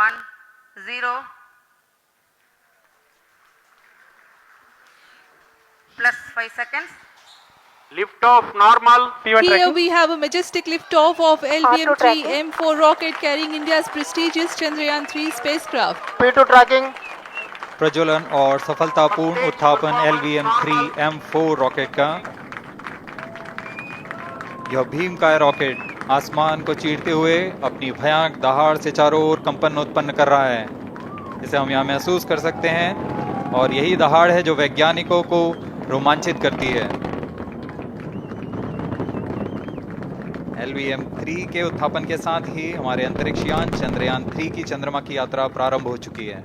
1, 0. Plus 5 seconds. Lift off normal. Here we have a majestic liftoff of LVM-3 M4 rocket carrying India's prestigious Chandrayaan 3 spacecraft. P2 tracking. प्रज्वलन और सफलतापूर्ण उत्थापन LVM-3 M4 rocket का। यह भीमकाय rocket आसमान को चीरते हुए अपनी भयानक दहाड़ से चारों ओर कंपन उत्पन्न कर रहा है। इसे हम यहाँ महसूस कर सकते हैं और यही दहाड़ है जो वैज्ञानिकों को रोमांचित करती है। LVM-3 के उत्थापन के साथ ही हमारे अंतरिक्ष यान चंद्रयान 3 की चंद्रमा की यात्रा प्रारंभ हो चुकी है।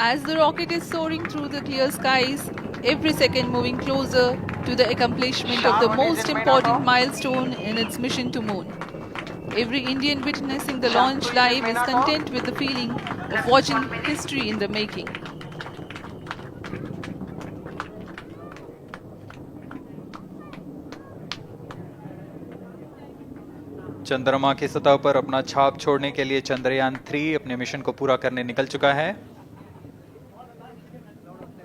As the rocket is soaring through the clear skies, every second moving closer to the accomplishment of the most important milestone in its mission to moon. Every Indian witnessing the launch live is content with the feeling of watching history in the making. चंद्रमा की सतह पर अपना छाप छोड़ने के लिए चंद्रयान 3 अपने मिशन को पूरा करने निकल चुका है।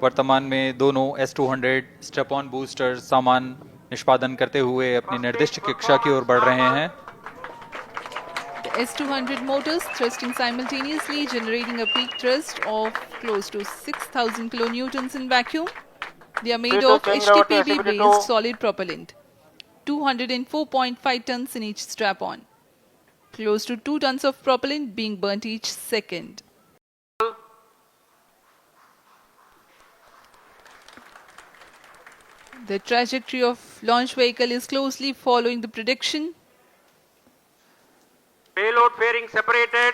वर्तमान में दोनों S-200 स्टेप ऑन बूस्टर सामान निष्पादन करते हुए अपनी निर्दिष्ट कक्षा की ओर बढ़ रहे हैं। The S-200 motors thrusting simultaneously, generating a peak thrust of close to 6,000 kilonewtons in vacuum. They are made of HTPB-based solid propellant. 204.5 tons in each strap-on. Close to 2 tons of propellant being burnt each second. The trajectory of launch vehicle is closely following the prediction. Payload fairing separated.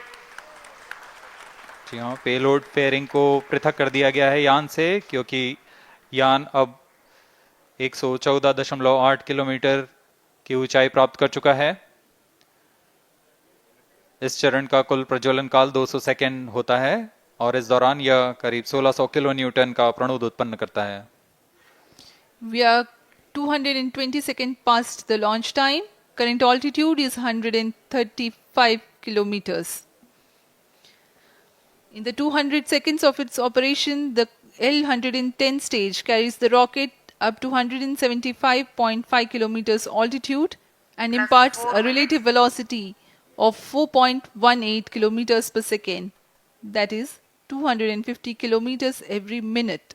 जी हाँ, payload fairing को पृथक कर दिया गया है यान से, क्योंकि यान अब 114.8 किलोमीटर की ऊंचाई प्राप्त कर चुका है। इस चरण का कुल प्रज्वलन काल 200 सेकेंड होता है और इस दौरान यह करीब 1600 किलो न्यूटन का प्रणोद उत्पन्न करता है। We are 220 seconds past the launch time. Current altitude is 135 kilometers. In the 200 seconds of its operation, the L-110 stage carries the rocket up to 175.5 kilometers altitude and imparts a relative velocity of 4.18 kilometers per second, that is 250 kilometers every minute.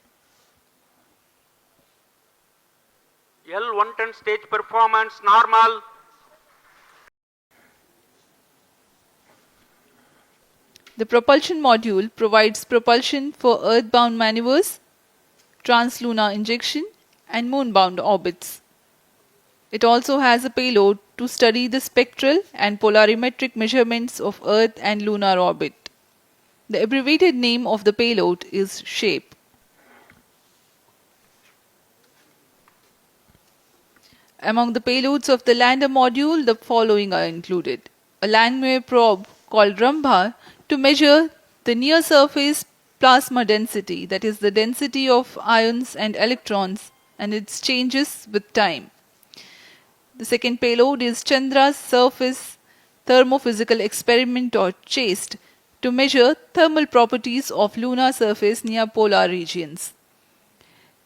L-110 stage performance normal. The propulsion module provides propulsion for earthbound maneuvers, translunar injection, and moonbound orbits. It also has a payload to study the spectral and polarimetric measurements of Earth and lunar orbit. The abbreviated name of the payload is SHAPE. Among the payloads of the lander module, the following are included. A landwehr probe called Rambha to measure the near-surface plasma density, that is the density of ions and electrons, and its changes with time. The second payload is Chandra's Surface Thermophysical Experiment, or CHASTE, to measure thermal properties of lunar surface near polar regions.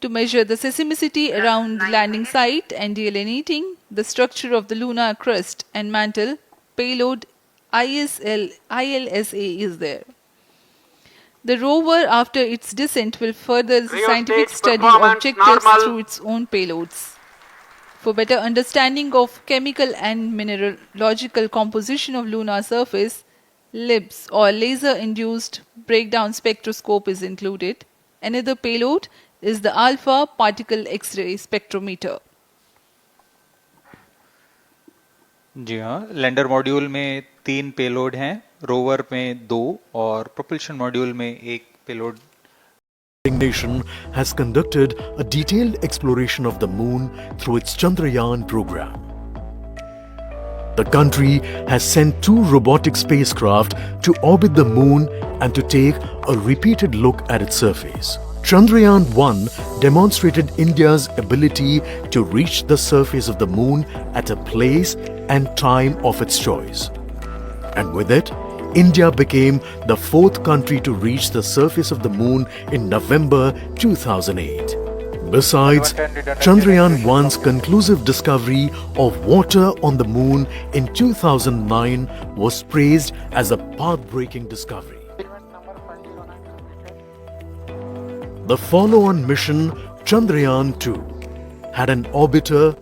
To measure the seismicity around the landing site and delineating the structure of the lunar crust and mantle, payload ILSA is there. The rover, after its descent, will further the scientific study objectives through its own payloads. For better understanding of chemical and mineralogical composition of lunar surface, LIBS, or laser-induced breakdown spectroscope, is included. Another payload is the alpha particle X-ray spectrometer. जी हाँ, lander module में 3 payload हैं, rover में 2 और propulsion module में 1 payload. Nation has conducted a detailed exploration of the moon through its Chandrayaan program. The country has sent 2 robotic spacecraft to orbit the moon and to take a repeated look at its surface. Chandrayaan-1 demonstrated India's ability to reach the surface of the moon at a place and time of its choice. And with it, India became the fourth country to reach the surface of the moon in November 2008. Besides, Chandrayaan 1's conclusive discovery of water on the moon in 2009 was praised as a path-breaking discovery. The follow-on mission, Chandrayaan 2, had an orbiter,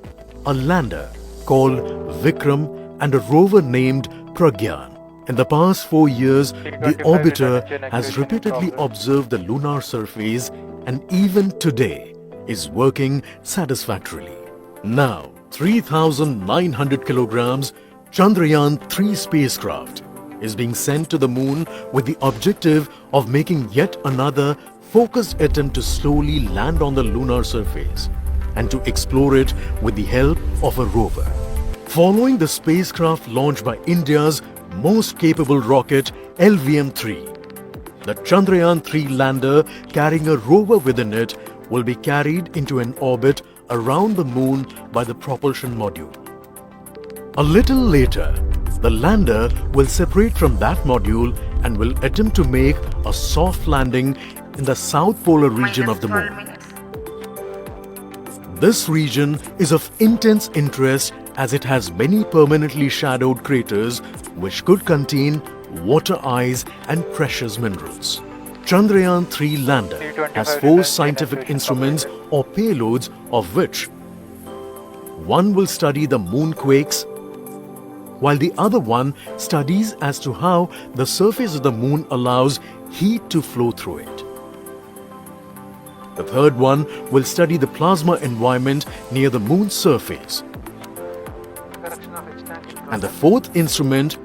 a lander called Vikram, and a rover named Pragyan. In the past 4 years, the orbiter has repeatedly observed the lunar surface and even today is working satisfactorily. Now, 3,900 kilograms Chandrayaan 3 spacecraft is being sent to the moon with the objective of making yet another focused attempt to slowly land on the lunar surface and to explore it with the help of a rover. Following the spacecraft launched by India's most capable rocket LVM-3, the Chandrayaan 3 lander carrying a rover within it will be carried into an orbit around the moon by the propulsion module. A little later, the lander will separate from that module and will attempt to make a soft landing in the south polar region of the -12 moon. minutes. This region is of intense interest as it has many permanently shadowed craters which could contain water ice and precious minerals. Chandrayaan 3 lander has 4 scientific instruments or payloads, of which one will study the moonquakes, while the other one studies as to how the surface of the moon allows heat to flow through it. The third one will study the plasma environment near the moon's surface. And the fourth instrument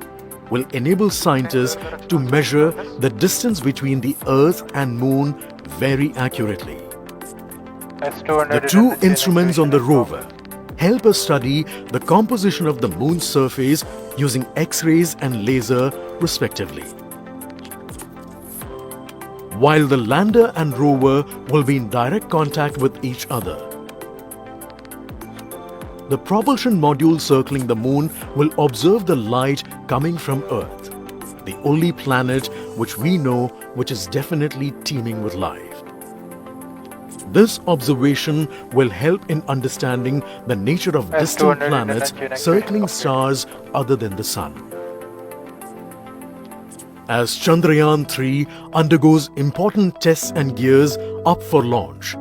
will enable scientists to measure the distance between the Earth and Moon very accurately. The 2 instruments on the rover help us study the composition of the moon's surface using X-rays and laser respectively. While the lander and rover will be in direct contact with each other. The propulsion module circling the moon will observe the light coming from Earth, the only planet which we know which is definitely teeming with life. This observation will help in understanding the nature of distant planets circling stars other than the Sun. As Chandrayaan 3 undergoes important tests and gears up for launch,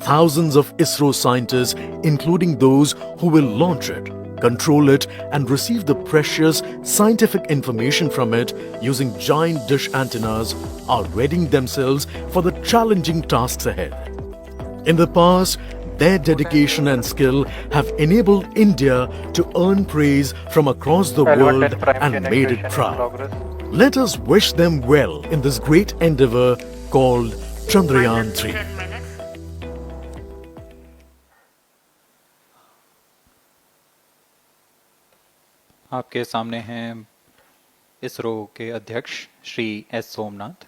thousands of ISRO scientists, including those who will launch it, control it, and receive the precious scientific information from it using giant dish antennas, are readying themselves for the challenging tasks ahead. In the past, their dedication and skill have enabled India to earn praise from across the world and made it proud. Let us wish them well in this great endeavor called Chandrayaan 3. -10 minutes. आपके सामने हैं इसरो के अध्यक्ष Shri S Somnath.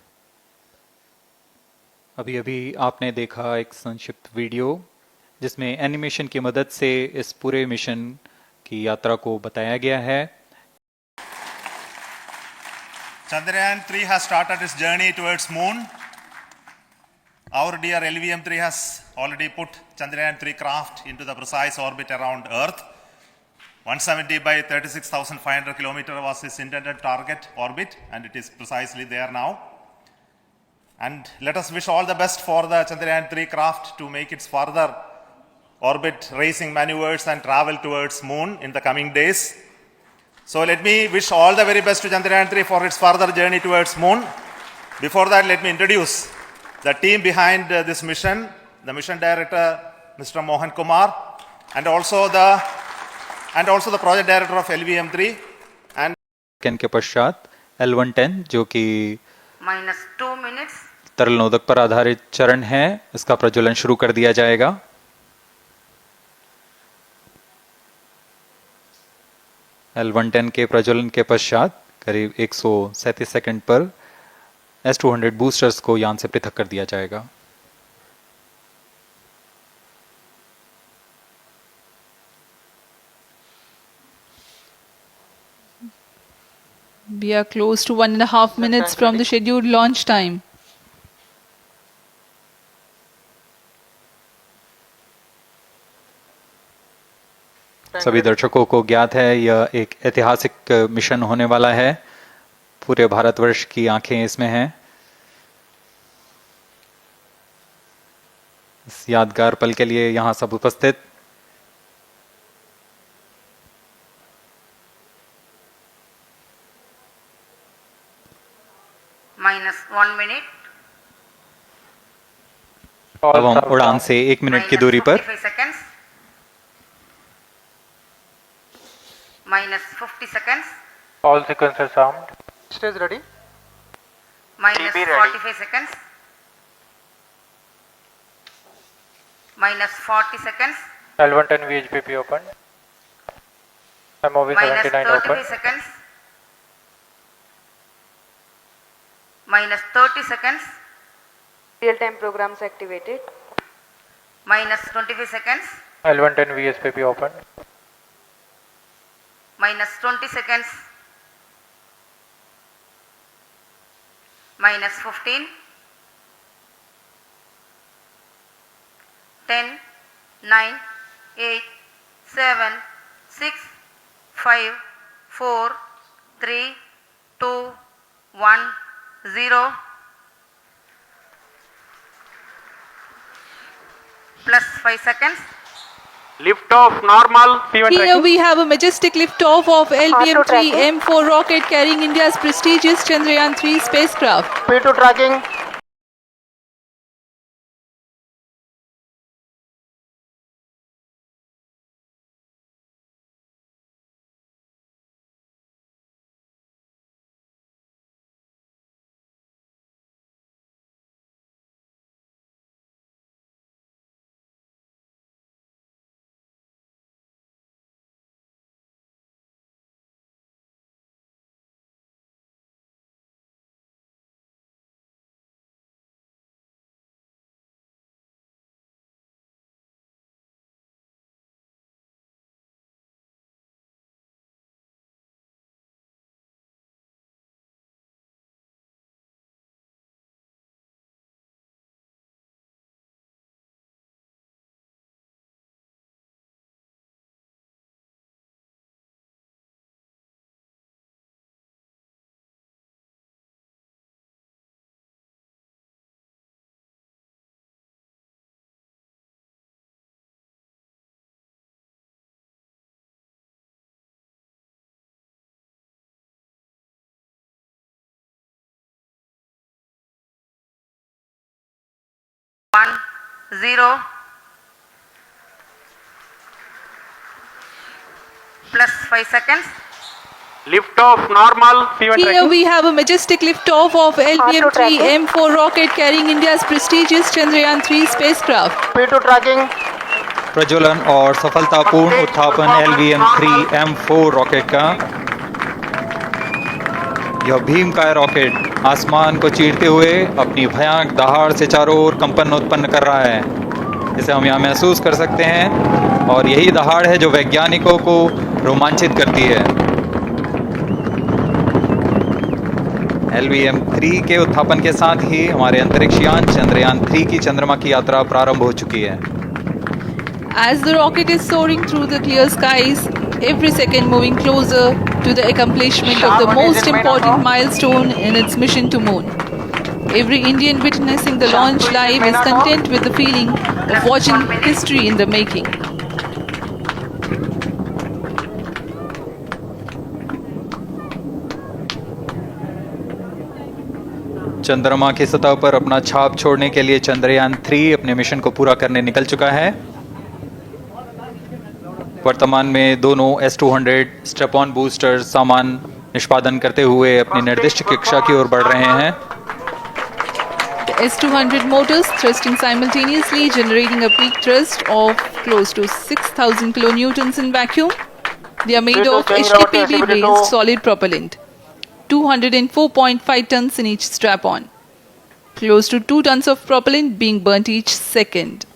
अभी अभी आपने देखा एक संक्षिप्त वीडियो जिसमें एनिमेशन की मदद से इस पूरे मिशन की यात्रा को बताया गया है। Chandrayaan 3 has started its journey towards moon. Our dear LVM-3 has already put Chandrayaan 3 craft into the precise orbit around Earth. 170 by 36,500 kilometer was its intended target orbit, and it is precisely there now. And let us wish all the best for the Chandrayaan 3 craft to make its further orbit racing maneuvers and travel towards moon in the coming days. So let me wish all the very best to Chandrayaan 3 for its further journey towards moon. Before that, let me introduce the team behind this mission, the mission director, Mr. Mohan Kumar, and also the project director of LVM-3. And के पश्चात L110 जो कि -2 minutes. तरल नोदक पर आधारित चरण है, इसका प्रज्वलन शुरू कर दिया जाएगा। L110 के प्रज्वलन के पश्चात करीब 137 सेकंड पर S200 बूस्टर्स को यान से पृथक कर दिया जाएगा। We are close to 1.5 minutes from the scheduled launch time. सभी दर्शकों को ज्ञात है यह एक ऐतिहासिक मिशन होने वाला है। पूरे भारतवर्ष की आंखें इसमें हैं। इस यादगार पल के लिए यहां सब उपस्थित -1 minute. अब हम उड़ान से 1 मिनट की दूरी पर -55 seconds. -50 seconds. All sequences armed. Stage ready. -45 seconds. -40 seconds. L110 VHPP open. MOV 79 open. -35 seconds. -30 seconds. Real-time programs activated. -25 seconds. L110 VSPP open. -20 seconds. -15. 10, 9, 8, 7, 6, 5, 4, 3, 2, 1, 0. +5 seconds. Lift off normal. Here we have a majestic liftoff of LBM-3 M4 rocket carrying India's prestigious Chandrayaan 3 spacecraft. P2 tracking. One, 0. +5 seconds. Lift off normal. Here we have a majestic liftoff of LBM-3 M4 rocket carrying India's prestigious Chandrayaan 3 spacecraft. P2 tracking. प्रज्वलन और सफलतापूर्ण उत्थापन LBM-3 M4 rocket का। यह भीमकाय rocket आसमान को चीरते हुए अपनी भयानक दहाड़ से चारों ओर कंपन उत्पन्न कर रहा है। इसे हम यहाँ महसूस कर सकते हैं और यही दहाड़ है जो वैज्ञानिकों को रोमांचित करती है। LBM-3 के उत्थापन के साथ ही हमारे अंतरिक्ष यान चंद्रयान 3 की चंद्रमा की यात्रा प्रारंभ हो चुकी है। As the rocket is soaring through the clear skies, every second moving closer to the accomplishment of the most important milestone in its mission to moon. Every Indian witnessing the launch live is content with the feeling of watching history in the making. चंद्रमा की सतह पर अपना छाप छोड़ने के लिए चंद्रयान 3 अपने मिशन को पूरा करने निकल चुका है। वर्तमान में दोनों S-200 स्ट्रैप ऑन बूस्टर सामान निष्पादन करते हुए अपनी निर्दिष्ट कक्षा की ओर बढ़ रहे हैं। The S-200 motors thrusting simultaneously, generating a peak thrust of close to 6,000 kilonewtons in vacuum. They are made of HTPB-based solid propellant, 204.5 tons in each strap-on, close to 2 tons of propellant being burnt each second.